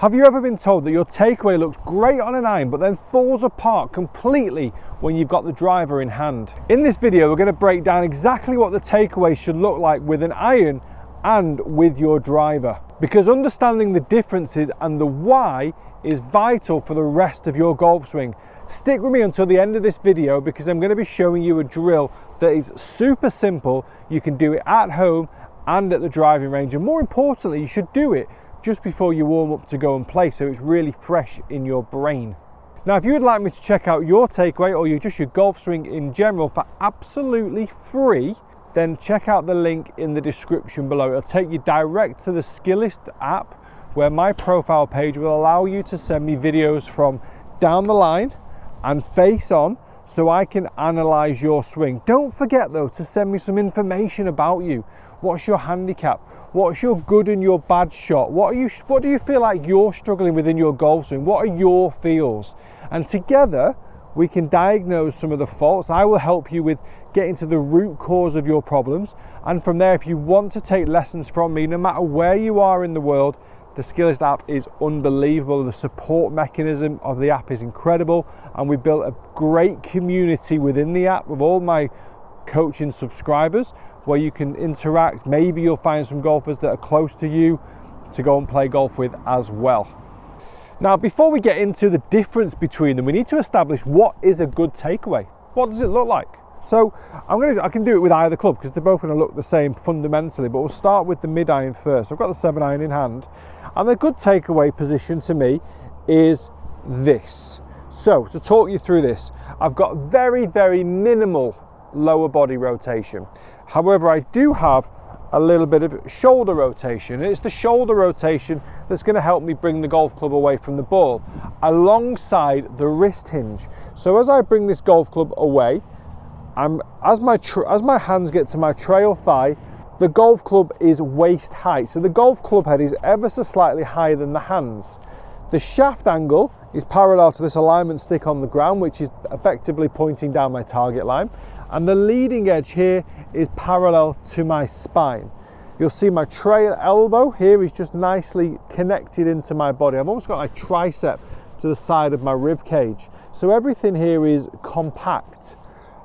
Have you ever been told that your takeaway looks great on an iron but then falls apart completely when you've got the driver in hand? In this video we're going to break down exactly what the takeaway should look like with an iron and with your driver, because understanding the differences and the why is vital for the rest of your golf swing. Stick with me until the end of this video because I'm going to be showing you a drill that is super simple. You can do it at home and at the driving range, and more importantly you should do it just before you warm up to go and play, so it's really fresh in your brain. Now if you would like me to check out your takeaway or just your golf swing in general for absolutely free, then check out the link in the description below. It'll take you direct to the Skillest app, where my profile page will allow you to send me videos from down the line and face on so I can analyze your swing. Don't forget though to send me some information about you. What's your handicap? What's your good and your bad shot? What do you feel like you're struggling with in your golf swing? What are your feels? And together we can diagnose some of the faults. I will help you with getting to the root cause of your problems, and from there, if you want to take lessons from me, no matter where you are in the world, the Skillest app is unbelievable. The support mechanism of the app is incredible, and we built a great community within the app with all my coaching subscribers where you can interact. Maybe you'll find some golfers that are close to you to go and play golf with as well. Now before we get into the difference between them, we need to establish what is a good takeaway. What does it look like? So I can do it with either club because they're both going to look the same fundamentally, but we'll start with the mid iron first. I've got the 7 iron in hand, and the good takeaway position to me is this. So to talk you through this, I've got very, very minimal lower body rotation. However, I do have a little bit of shoulder rotation, and it's the shoulder rotation that's going to help me bring the golf club away from the ball alongside the wrist hinge. So as I bring this golf club away, as my hands get to my trail thigh, the golf club is waist height, so the golf club head is ever so slightly higher than the hands. The shaft angle is parallel to this alignment stick on the ground, which is effectively pointing down my target line, and the leading edge here is parallel to my spine. You'll see my trail elbow here is just nicely connected into my body. I've almost got my tricep to the side of my rib cage, so everything here is compact.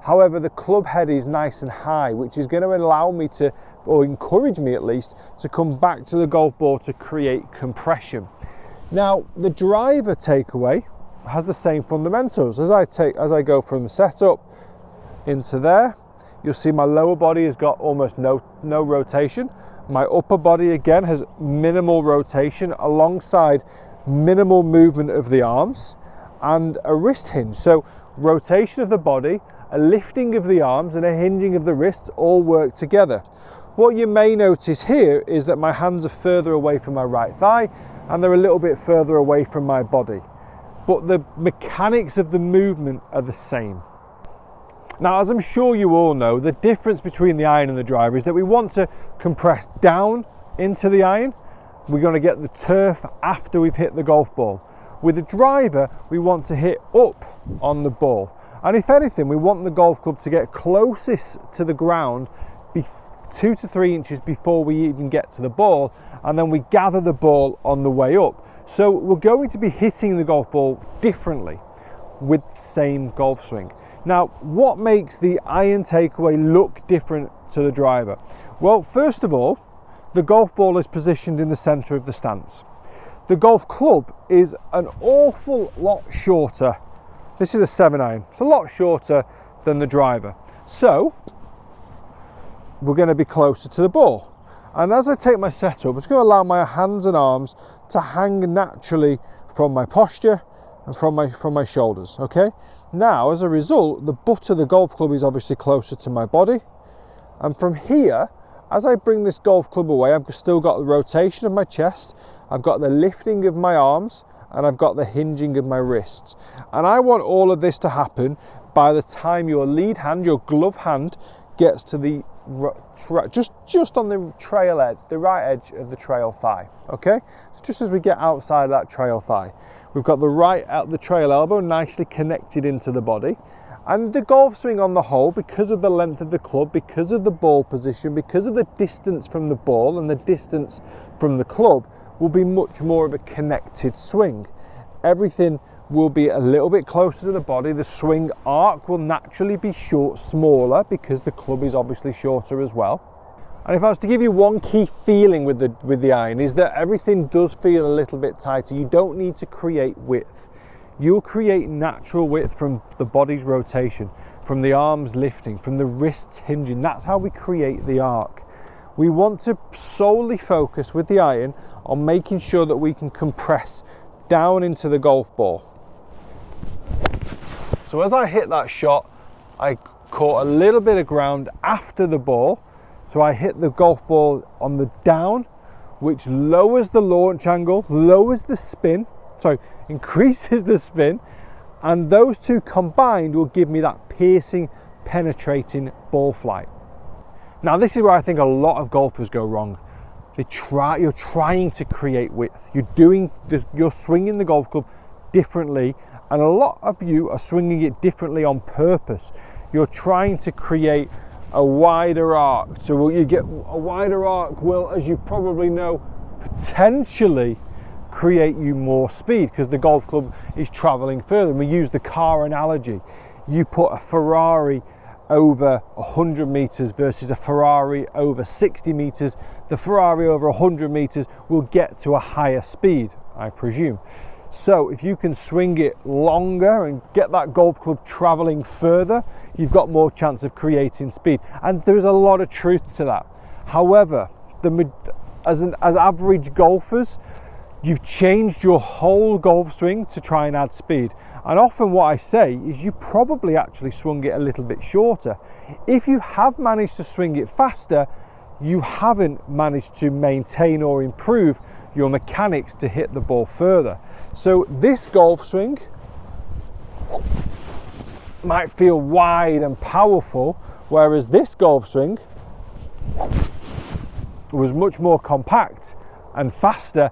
However, the club head is nice and high, which is going to allow me to, or encourage me at least, to come back to the golf ball to create compression. Now the driver takeaway has the same fundamentals. As I go from the setup into there, you'll see my lower body has got almost no rotation. My upper body again has minimal rotation alongside minimal movement of the arms and a wrist hinge. So rotation of the body, a lifting of the arms and a hinging of the wrists all work together. What you may notice here is that my hands are further away from my right thigh and they're a little bit further away from my body, but the mechanics of the movement are the same. Now, as I'm sure you all know, the difference between the iron and the driver is that we want to compress down into the iron. We're going to get the turf after we've hit the golf ball. With the driver, we want to hit up on the ball. And if anything, we want the golf club to get closest to the ground 2 to 3 inches before we even get to the ball, and then we gather the ball on the way up. So we're going to be hitting the golf ball differently with the same golf swing. Now, what makes the iron takeaway look different to the driver? Well, first of all, the golf ball is positioned in the center of the stance. The golf club is an awful lot shorter. This is a 7 iron. It's a lot shorter than the driver. So we're going to be closer to the ball. And as I take my setup, it's going to allow my hands and arms to hang naturally from my posture and from my shoulders, okay? Now, as a result, the butt of the golf club is obviously closer to my body. And from here, as I bring this golf club away, I've still got the rotation of my chest, I've got the lifting of my arms, and I've got the hinging of my wrists. And I want all of this to happen by the time your lead hand, your glove hand, gets to the just on the trail edge, the right edge of the trail thigh, okay? So just as we get outside that trail thigh, we've got the trail elbow nicely connected into the body, and the golf swing on the whole, because of the length of the club, because of the ball position, because of the distance from the ball and the distance from the club, will be much more of a connected swing. Everything will be a little bit closer to the body. The swing arc will naturally be smaller because the club is obviously shorter as well. And if I was to give you one key feeling with the iron, is that everything does feel a little bit tighter. You don't need to create width. You'll create natural width from the body's rotation, from the arms lifting, from the wrists hinging. That's how we create the arc. We want to solely focus with the iron on making sure that we can compress down into the golf ball. So as I hit that shot, I caught a little bit of ground after the ball. So I hit the golf ball on the down, which lowers the launch angle, lowers the spin, increases the spin, and those two combined will give me that piercing, penetrating ball flight. Now this is where I think a lot of golfers go wrong. You're trying to create width. You're swinging the golf club differently, and a lot of you are swinging it differently on purpose. You're trying to create a wider arc. So what you get, a wider arc will, as you probably know, potentially create you more speed because the golf club is traveling further. And we use the car analogy. You put a Ferrari over 100 meters versus a Ferrari over 60 meters. The Ferrari over 100 meters will get to a higher speed, I presume. So if you can swing it longer and get that golf club traveling further, you've got more chance of creating speed. And there's a lot of truth to that. However, as average golfers, you've changed your whole golf swing to try and add speed. And often what I say is you probably actually swung it a little bit shorter. If you have managed to swing it faster, you haven't managed to maintain or improve your mechanics to hit the ball further. So this golf swing might feel wide and powerful, whereas this golf swing was much more compact and faster,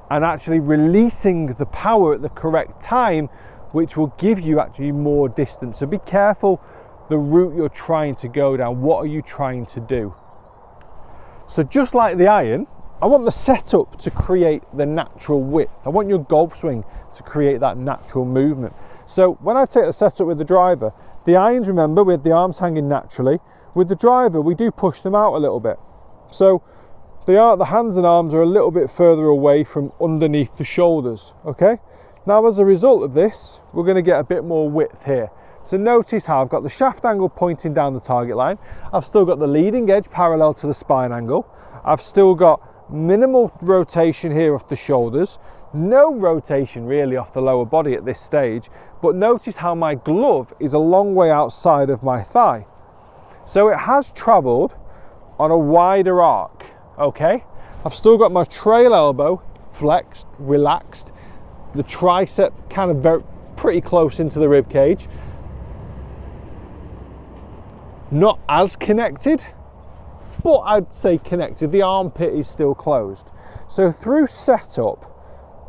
and actually releasing the power at the correct time, which will give you actually more distance. So be careful the route you're trying to go down. What are you trying to do? So just like the iron, I want the setup to create the natural width. I want your golf swing to create that natural movement. So when I take the setup with the driver, the irons, remember, we have the arms hanging naturally. With the driver, we do push them out a little bit. So the hands and arms are a little bit further away from underneath the shoulders, okay? Now as a result of this, we're going to get a bit more width here. So notice how I've got the shaft angle pointing down the target line. I've still got the leading edge parallel to the spine angle. I've still got minimal rotation here off the shoulders, no rotation really off the lower body at this stage, but notice how my glove is a long way outside of my thigh. So it has traveled on a wider arc, okay? I've still got my trail elbow flexed, relaxed, the tricep kind of pretty close into the rib cage. Not as connected, but I'd say connected. The armpit is still closed. So through setup,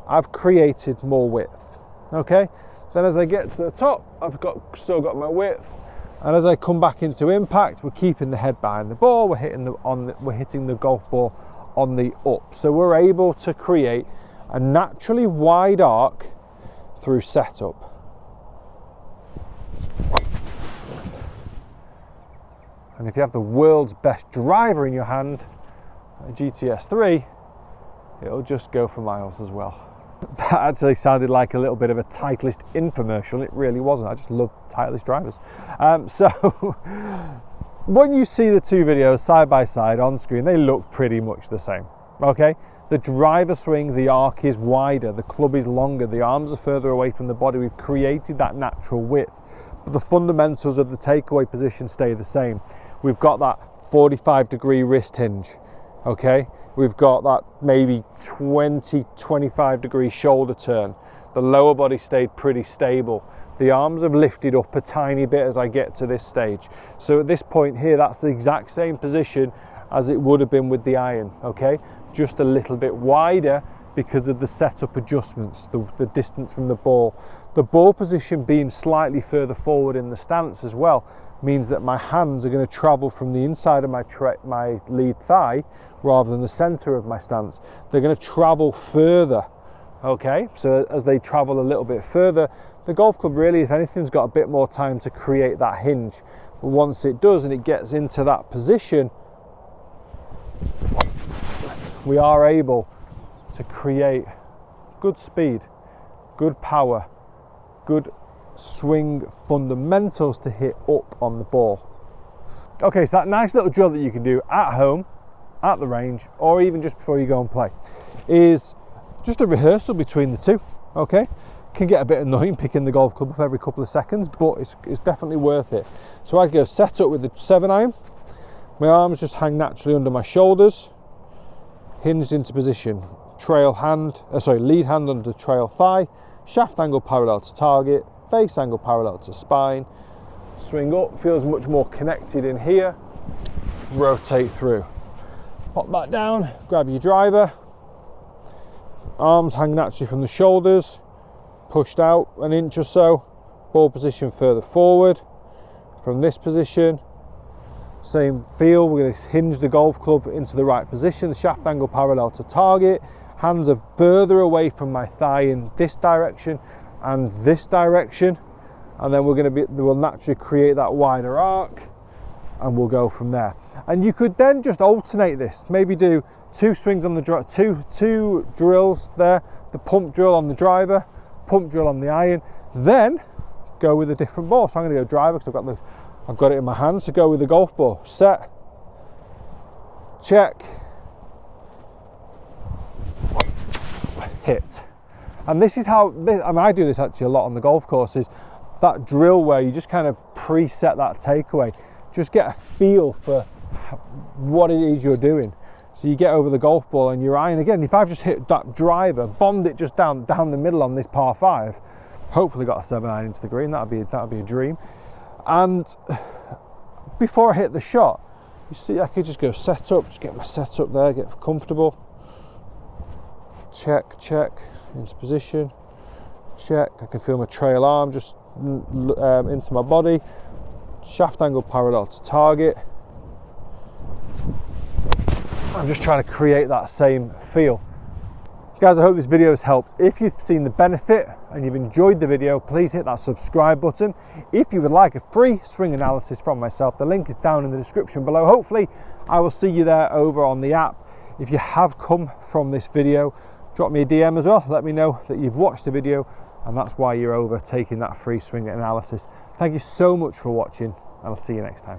I've created more width, okay? Then as I get to the top, I've still got my width. And as I come back into impact, we're keeping the head behind the ball, we're hitting the golf ball on the up. So we're able to create a naturally wide arc through setup. And if you have the world's best driver in your hand, a GTS 3, it'll just go for miles as well. That actually sounded like a little bit of a Titleist infomercial. It really wasn't. I just love Titleist drivers. So when you see the two videos side by side on screen, they look pretty much the same, okay? The driver swing, the arc is wider, the club is longer, the arms are further away from the body. We've created that natural width, but the fundamentals of the takeaway position stay the same. We've got that 45-degree wrist hinge, okay? We've got that maybe 20-25-degree shoulder turn. The lower body stayed pretty stable. The arms have lifted up a tiny bit as I get to this stage. So at this point here, that's the exact same position as it would have been with the iron, okay? Just a little bit wider because of the setup adjustments, the distance from the ball. The ball position being slightly further forward in the stance as well means that my hands are going to travel from the inside of my lead thigh rather than the center of my stance. They're going to travel further. Okay, so as they travel a little bit further, the golf club really, if anything, has got a bit more time to create that hinge. But once it does and it gets into that position, we are able to create good speed, good power, good swing fundamentals to hit up on the ball. Okay, so that nice little drill that you can do at home, at the range, or even just before you go and play, is just a rehearsal between the two. Okay, can get a bit annoying picking the golf club up every couple of seconds, but it's definitely worth it. So I go set up with the 7 iron, my arms just hang naturally under my shoulders, hinged into position, lead hand under trail thigh, shaft angle parallel to target, face angle parallel to spine, swing up, feels much more connected in here, rotate through, pop that down, grab your driver, arms hang naturally from the shoulders, pushed out an inch or so, ball position further forward. From this position, same feel, we're going to hinge the golf club into the right position, shaft angle parallel to target, hands are further away from my thigh in this direction and this direction, and then we'll naturally create that wider arc, and we'll go from there. And you could then just alternate this, maybe do 2 swings on the two drills there, the pump drill on the driver, pump drill on the iron, then go with a different ball. So I'm going to go driver because I've got it in my hand. So go with the golf ball. Set, check, hit. And this is how I do this actually a lot on the golf courses. That drill where you just kind of preset that takeaway, just get a feel for what it is you're doing. So you get over the golf ball and your iron, again, if I've just hit that driver, bombed it just down the middle on this par 5, hopefully got a 7 iron into the green, that'd be a dream. And before I hit the shot, you see I could just go set up, just get my set up there, get comfortable, check, into position, check, I can feel my trail arm just into my body, shaft angle parallel to target. I'm just trying to create that same feel. Guys, I hope this video has helped. If you've seen the benefit and you've enjoyed the video, please hit that subscribe button. If you would like a free swing analysis from myself, the link is down in the description below. Hopefully I will see you there over on the app. If you have come from this video, drop me a DM as well. Let me know that you've watched the video and that's why you're over taking that free swing analysis. Thank you so much for watching, and I'll see you next time.